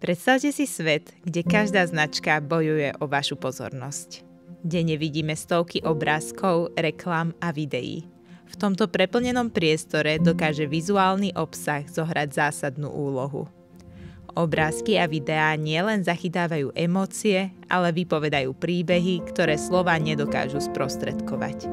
Predstavte si svet, kde každá značka bojuje o vašu pozornosť. Denne vidíme stovky obrázkov, reklám a videí. V tomto preplnenom priestore dokáže vizuálny obsah zohrať zásadnú úlohu. Obrázky a videá nielen zachytávajú emócie, ale vypovedajú príbehy, ktoré slová nedokážu sprostredkovať.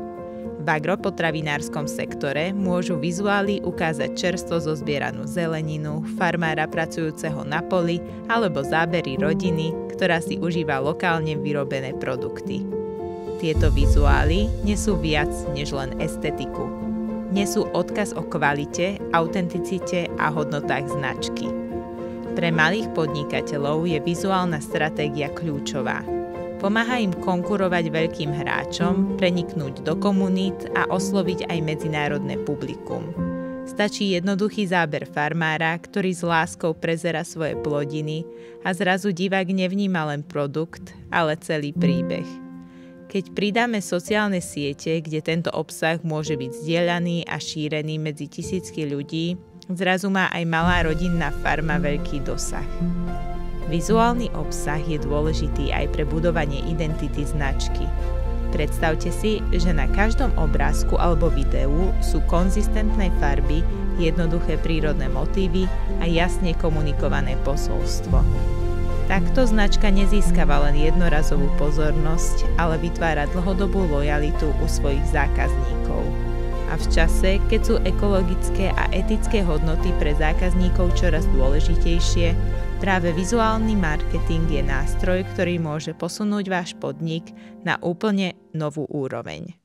V agropotravinárskom sektore môžu vizuály ukázať čerstvo zozbieranú zeleninu, farmára pracujúceho na poli alebo zábery rodiny, ktorá si užíva lokálne vyrobené produkty. Tieto vizuály nesú viac než len estetiku. Nesú odkaz o kvalite, autenticite a hodnotách značky. Pre malých podnikateľov je vizuálna stratégia kľúčová. Pomáha im konkurovať veľkým hráčom, preniknúť do komunít a osloviť aj medzinárodné publikum. Stačí jednoduchý záber farmára, ktorý s láskou prezerá svoje plodiny a zrazu divák nevníma len produkt, ale celý príbeh. Keď pridáme sociálne siete, kde tento obsah môže byť zdieľaný a šírený medzi tisícky ľudí, zrazu má aj malá rodinná farma veľký dosah. Vizuálny obsah je dôležitý aj pre budovanie identity značky. Predstavte si, že na každom obrázku alebo videu sú konzistentné farby, jednoduché prírodné motívy a jasne komunikované posolstvo. Takto značka nezískava len jednorazovú pozornosť, ale vytvára dlhodobú lojalitu u svojich zákazníkov. A v čase, keď sú ekologické a etické hodnoty pre zákazníkov čoraz dôležitejšie, práve vizuálny marketing je nástroj, ktorý môže posunúť váš podnik na úplne novú úroveň.